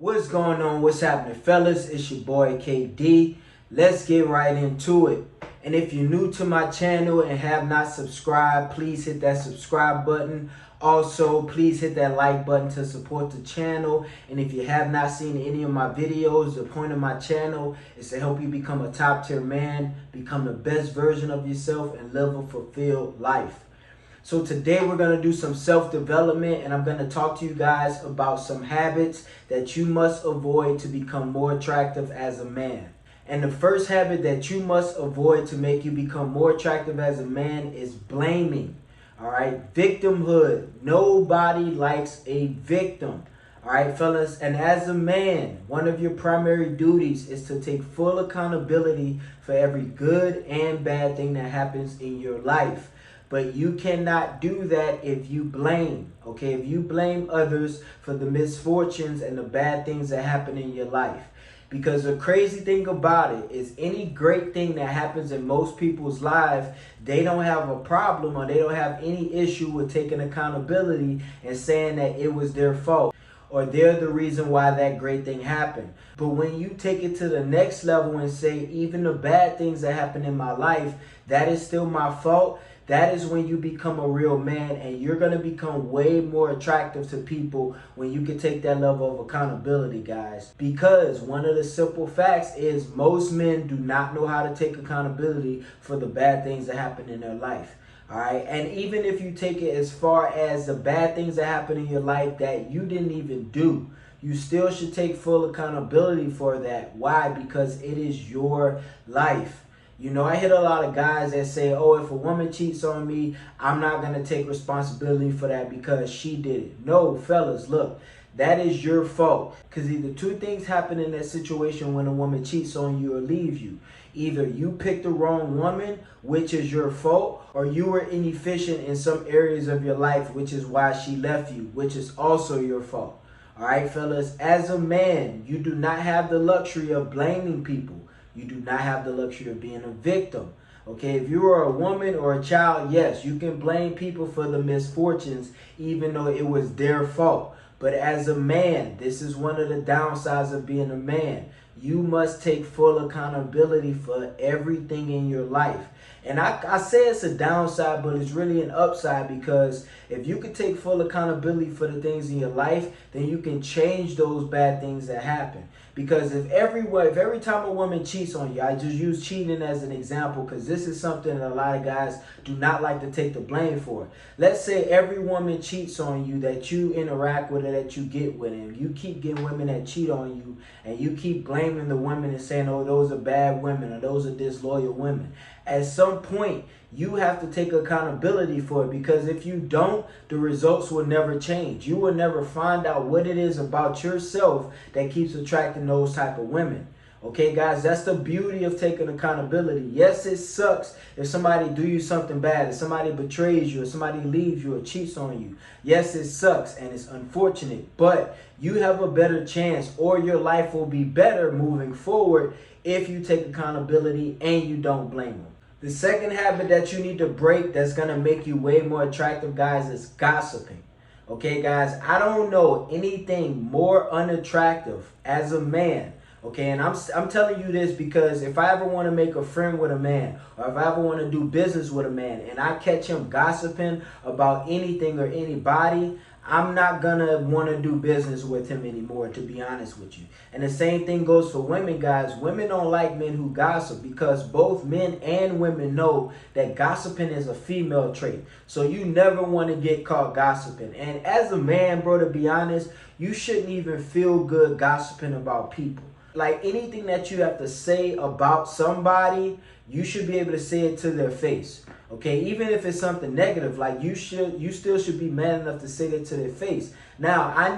What's going on? What's happening, fellas? It's your boy KD. Let's get right into it. And if you're new to my channel and have not subscribed, please hit that subscribe button. Also, please hit that like button to support the channel. And if you have not seen any of my videos, the point of my channel is to help you become a top tier man, become the best version of yourself, and live a fulfilled life. So today we're going to do some self-development, and I'm going to talk to you guys about some habits that you must avoid to become more attractive as a man. And the first habit that you must avoid to make you become more attractive as a man is blaming. All right, victimhood. Nobody likes a victim. All right, fellas, and as a man, one of your primary duties is to take full accountability for every good and bad thing that happens in your life. But you cannot do that if you blame, okay? If you blame others for the misfortunes and the bad things that happen in your life. Because the crazy thing about it is any great thing that happens in most people's lives, they don't have a problem or they don't have any issue with taking accountability and saying that it was their fault, or they're the reason why that great thing happened. But when you take it to the next level and say, even the bad things that happen in my life, that is still my fault, that is when you become a real man, and you're going to become way more attractive to people when you can take that level of accountability, guys. Because one of the simple facts is most men do not know how to take accountability for the bad things that happen in their life. All right. And even if you take it as far as the bad things that happen in your life that you didn't even do, you still should take full accountability for that. Why? Because it is your life. You know, I hit a lot of guys that say, oh, if a woman cheats on me, I'm not going to take responsibility for that because she did it. No, fellas, look, that is your fault. Because either two things happen in that situation when a woman cheats on you or leaves you. Either you picked the wrong woman, which is your fault, or you were inefficient in some areas of your life, which is why she left you, which is also your fault. All right, fellas, as a man, you do not have the luxury of blaming people. You do not have the luxury of being a victim. Okay, if you are a woman or a child, yes, you can blame people for the misfortunes, even though it was their fault. But as a man, this is one of the downsides of being a man. You must take full accountability for everything in your life. And I say it's a downside, but it's really an upside, because if you can take full accountability for the things in your life, then you can change those bad things that happen. Because if every time a woman cheats on you, I just use cheating as an example because this is something that a lot of guys do not like to take the blame for. Let's say every woman cheats on you that you interact with or that you get with, and you keep getting women that cheat on you, and you keep blaming the women and saying, oh, those are bad women or those are disloyal women. At some point, you have to take accountability for it, because if you don't, the results will never change. You will never find out what it is about yourself that keeps attracting those type of women. Okay, guys, that's the beauty of taking accountability. Yes, it sucks if somebody do you something bad, if somebody betrays you, if somebody leaves you or cheats on you. Yes, it sucks and it's unfortunate, but you have a better chance, or your life will be better moving forward if you take accountability and you don't blame them. The second habit that you need to break that's going to make you way more attractive, guys, is gossiping. Okay, guys, I don't know anything more unattractive as a man. Okay, and I'm telling you this because if I ever want to make a friend with a man, or if I ever want to do business with a man, and I catch him gossiping about anything or anybody, I'm not going to want to do business with him anymore, to be honest with you. And the same thing goes for women, guys. Women don't like men who gossip, because both men and women know that gossiping is a female trait. So you never want to get caught gossiping. And as a man, bro, to be honest, you shouldn't even feel good gossiping about people. Like, anything that you have to say about somebody, you should be able to say it to their face. Okay, even if it's something negative, like you still should be man enough to say that to their face. Now, I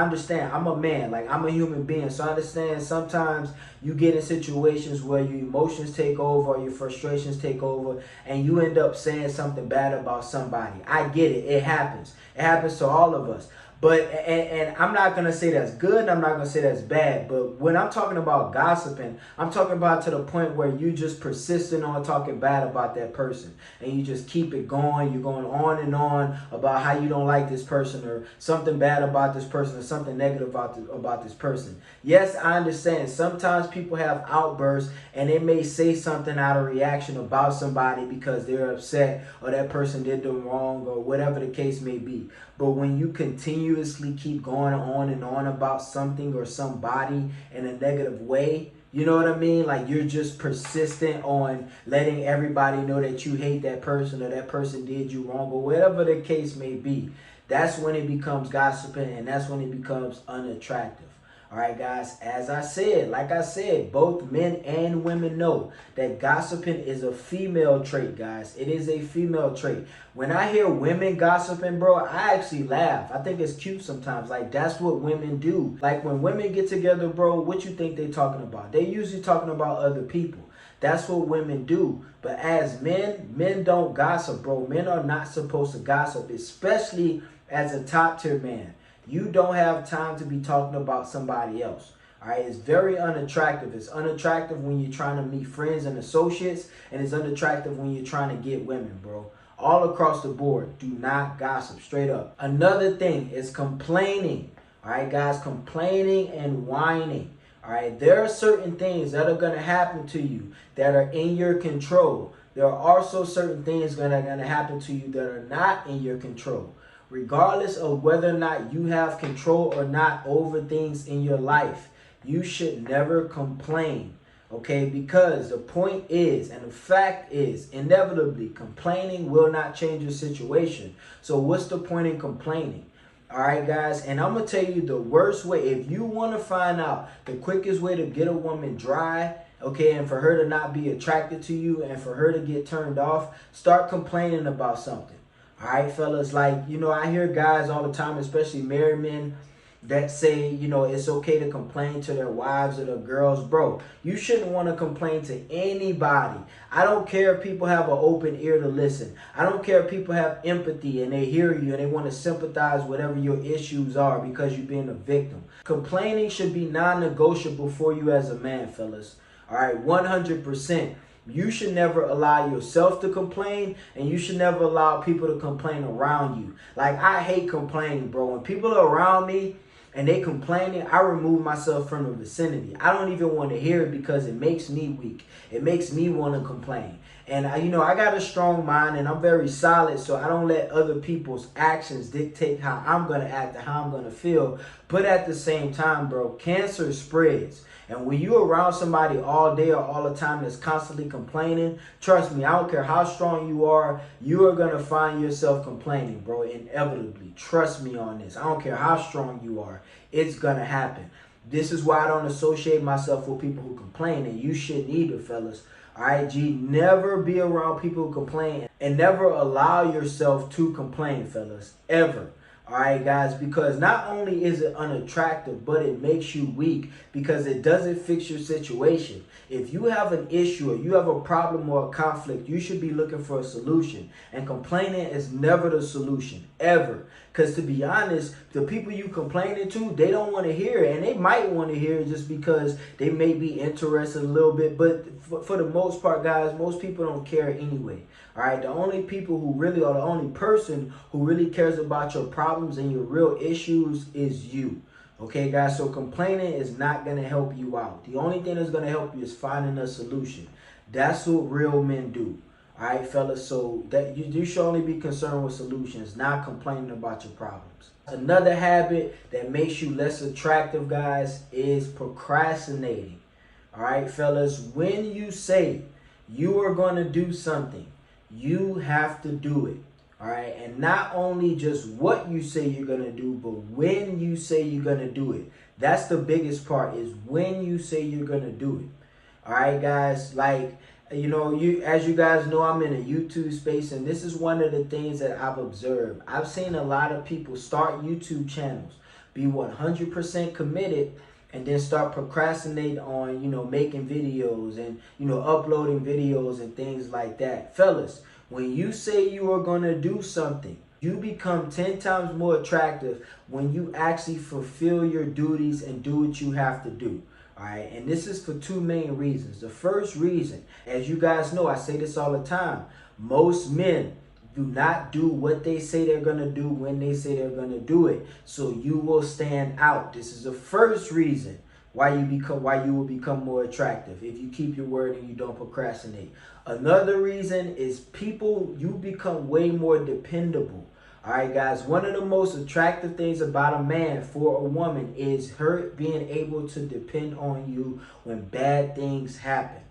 understand. I'm a man, like I'm a human being. So I understand sometimes you get in situations where your emotions take over, or your frustrations take over, and you end up saying something bad about somebody. I get it. It happens. It happens to all of us. But and I'm not gonna say that's good, and I'm not gonna say that's bad. But when I'm talking about gossiping, I'm talking about to the point where you just persistent on talking bad about that person, and you just keep it going. You're going on and on about how you don't like this person, or something bad about this person, or something negative about this person. Yes, I understand. Sometimes people have outbursts, and they may say something out of reaction about somebody because they're upset, or that person did them wrong, or whatever the case may be. But when you continuously keep going on and on about something or somebody in a negative way, you know what I mean? Like, you're just persistent on letting everybody know that you hate that person, or that person did you wrong, or whatever the case may be. That's when it becomes gossiping, and that's when it becomes unattractive. All right, guys, as I said, like I said, both men and women know that gossiping is a female trait, guys. It is a female trait. When I hear women gossiping, bro, I actually laugh. I think it's cute sometimes. Like, that's what women do. Like, when women get together, bro, what you think they talking about? They usually talking about other people. That's what women do. But as men don't gossip, bro. Men are not supposed to gossip, especially as a top tier man. You don't have time to be talking about somebody else. All right, it's very unattractive. It's unattractive when you're trying to meet friends and associates, and it's unattractive when you're trying to get women, bro. All across the board, do not gossip, straight up. Another thing is complaining. All right, guys, complaining and whining. All right, there are certain things that are going to happen to you that are in your control. There are also certain things that are going to happen to you that are not in your control. Regardless of whether or not you have control or not over things in your life, you should never complain, okay? Because the point is, and the fact is, inevitably, complaining will not change your situation. So what's the point in complaining? All right, guys, and I'm going to tell you the worst way. If you want to find out the quickest way to get a woman dry, okay, and for her to not be attracted to you and for her to get turned off, start complaining about something. All right, fellas, like, you know, I hear guys all the time, especially married men, that say, you know, it's okay to complain to their wives or their girls. Bro, you shouldn't want to complain to anybody. I don't care if people have an open ear to listen. I don't care if people have empathy and they hear you and they want to sympathize whatever your issues are because you're being a victim. Complaining should be non-negotiable for you as a man, fellas. All right, 100%. You should never allow yourself to complain, and you should never allow people to complain around you. Like, I hate complaining, bro. When people are around me and they complaining, I remove myself from the vicinity. I don't even want to hear it because it makes me weak. It makes me want to complain. And, you know, I got a strong mind and I'm very solid, so I don't let other people's actions dictate how I'm going to act and how I'm going to feel. But at the same time, bro, cancer spreads. And when you're around somebody all day or all the time that's constantly complaining, trust me, I don't care how strong you are going to find yourself complaining, bro, inevitably. Trust me on this. I don't care how strong you are. It's going to happen. This is why I don't associate myself with people who complain, and you shouldn't either, fellas. All right, G, never be around people who complain, and never allow yourself to complain, fellas, ever. All right, guys, because not only is it unattractive, but it makes you weak because it doesn't fix your situation. If you have an issue or you have a problem or a conflict, you should be looking for a solution. And complaining is never the solution, ever. Because to be honest, the people you complaining to, they don't want to hear it. And they might want to hear it just because they may be interested a little bit. But for the most part, guys, most people don't care anyway. All right, the only people who really, or the only person who really cares about your problems and your real issues is you. Okay, guys, so complaining is not going to help you out. The only thing that's going to help you is finding a solution. That's what real men do. All right, fellas, so that you should only be concerned with solutions, not complaining about your problems. Another habit that makes you less attractive, guys, is procrastinating. All right, fellas, when you say you are going to do something, you have to do it. All right, and not only just what you say you're going to do, but when you say you're going to do it. That's the biggest part, is when you say you're going to do it. All right, guys, like, you know, as you guys know, I'm in a YouTube space, and this is one of the things that I've observed. I've seen a lot of people start YouTube channels, be 100% committed, and then start procrastinating on, you know, making videos and, you know, uploading videos and things like that. Fellas, when you say you are going to do something, You become 10 times more attractive when you actually fulfill your duties and do what you have to do. All right, and this is for two main reasons. The first reason, as you guys know, I say this all the time, most men do not do what they say they're going to do when they say they're going to do it. So you will stand out. This is the first reason why you will become more attractive if you keep your word and you don't procrastinate. Another reason is you become way more dependable. All right, guys, one of the most attractive things about a man for a woman is her being able to depend on you when bad things happen.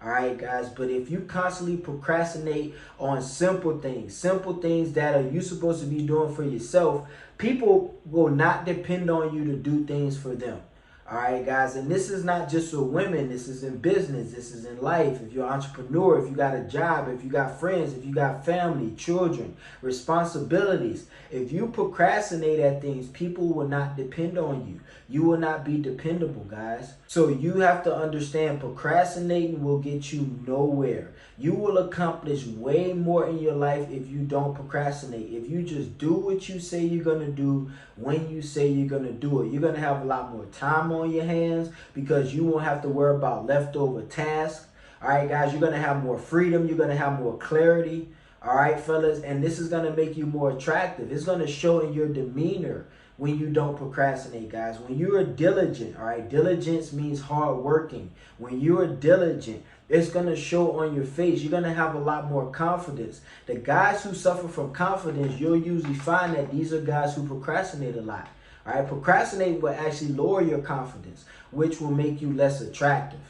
All right, guys, but if you constantly procrastinate on simple things that are you supposed to be doing for yourself, people will not depend on you to do things for them. All right, guys, and this is not just for women. This is in business. This is in life. If you're an entrepreneur, if you got a job, if you got friends, if you got family, children, responsibilities. If you procrastinate at things, people will not depend on you. You will not be dependable, guys. So you have to understand procrastinating will get you nowhere. You will accomplish way more in your life if you don't procrastinate. If you just do what you say you're going to do when you say you're going to do it, you're going to have a lot more time on your hands because you won't have to worry about leftover tasks. All right, guys, you're going to have more freedom. You're going to have more clarity. All right, fellas, and this is going to make you more attractive. It's going to show in your demeanor when you don't procrastinate, guys. When you are diligent, all right, diligence means hard working. When you are diligent, it's going to show on your face. You're going to have a lot more confidence. The guys who suffer from confidence, you'll usually find that these are guys who procrastinate a lot. All right, procrastinating will actually lower your confidence, which will make you less attractive.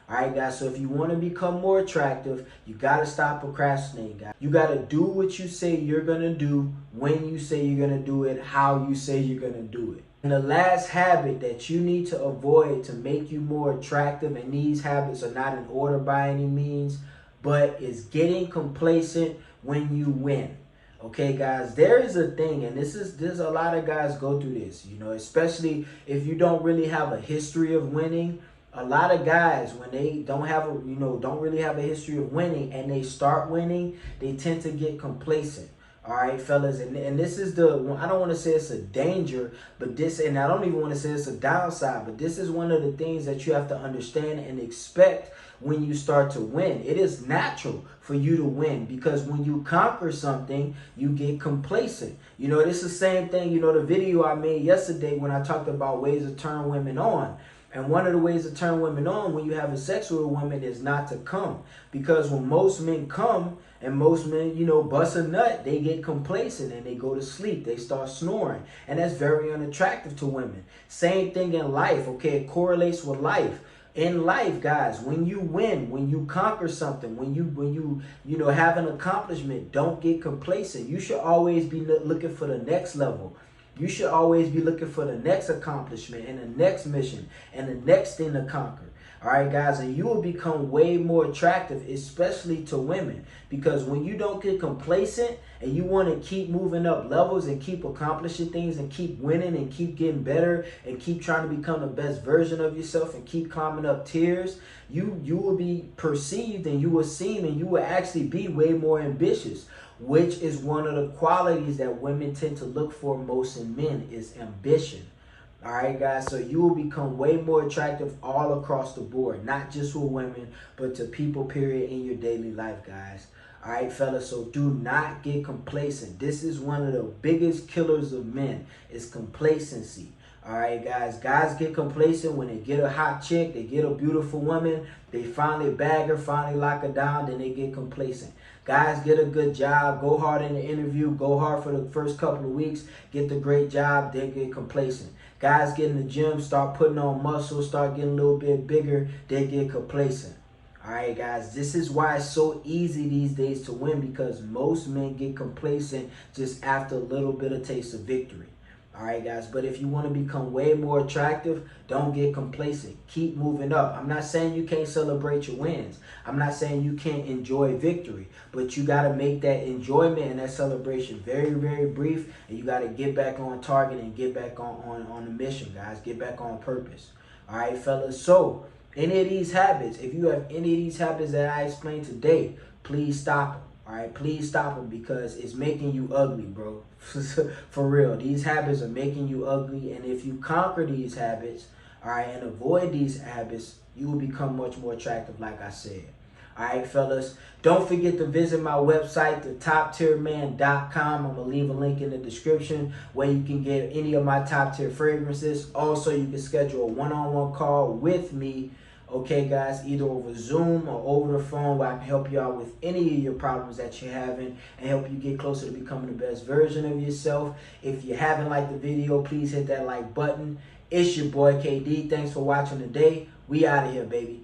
All right, guys, so if you want to become more attractive, you got to stop procrastinating, guys. You got to do what you say you're going to do, when you say you're going to do it, how you say you're going to do it. And the last habit that you need to avoid to make you more attractive, and these habits are not in order by any means, but is getting complacent when you win. Okay, guys, there is a thing, and there's a lot of guys go through this, especially if you don't really have a history of winning. A lot of guys, when they don't really have a history of winning and they start winning, they tend to get complacent. All right, fellas, and this is I don't want to say it's a danger, and I don't even want to say it's a downside, but this is one of the things that you have to understand and expect when you start to win. It is natural for you to win because when you conquer something, you get complacent. This is the same thing, the video I made yesterday when I talked about ways to turn women on. And one of the ways to turn women on when you have a sex with a woman is not to come. Because when most men come and most men, bust a nut, they get complacent and they go to sleep. They start snoring. And that's very unattractive to women. Same thing in life, okay? It correlates with life. In life, guys, when you win, when you conquer something, when you have an accomplishment, don't get complacent. You should always be looking for the next level. You should always be looking for the next accomplishment and the next mission and the next thing to conquer. All right, guys, and you will become way more attractive, especially to women, because when you don't get complacent and you want to keep moving up levels and keep accomplishing things and keep winning and keep getting better and keep trying to become the best version of yourself and keep climbing up tiers, you will be perceived and you will seem and you will actually be way more ambitious, which is one of the qualities that women tend to look for most in men is ambition. All right, guys, so you will become way more attractive all across the board, not just with women, but to people, period, in your daily life, guys. All right, fellas, so do not get complacent. This is one of the biggest killers of men is complacency. All right, guys. Guys get complacent when they get a hot chick, they get a beautiful woman, they finally bag her, finally lock her down, then they get complacent. Guys get a good job, go hard in the interview, go hard for the first couple of weeks, get the great job, then get complacent. Guys get in the gym, start putting on muscle, start getting a little bit bigger, they get complacent. All right, guys, this is why it's so easy these days to win, because most men get complacent just after a little bit of taste of victory. All right, guys, but if you want to become way more attractive, don't get complacent. Keep moving up. I'm not saying you can't celebrate your wins. I'm not saying you can't enjoy victory, but you got to make that enjoyment and that celebration very, very brief, and you got to get back on target and get back on the mission, guys. Get back on purpose. All right, fellas, so any of these habits, if you have any of these habits that I explained today, please stop them. All right, please stop them because it's making you ugly, bro. For real, these habits are making you ugly. And if you conquer these habits, all right, and avoid these habits, you will become much more attractive, like I said. All right, fellas, don't forget to visit my website, thetoptierman.com. I'm going to leave a link in the description where you can get any of my top tier fragrances. Also, you can schedule a one-on-one call with me, okay, guys, either over Zoom or over the phone, where I can help you out with any of your problems that you're having and help you get closer to becoming the best version of yourself. If you haven't liked the video, please hit that like button. It's your boy KD. Thanks for watching today. We out of here, baby.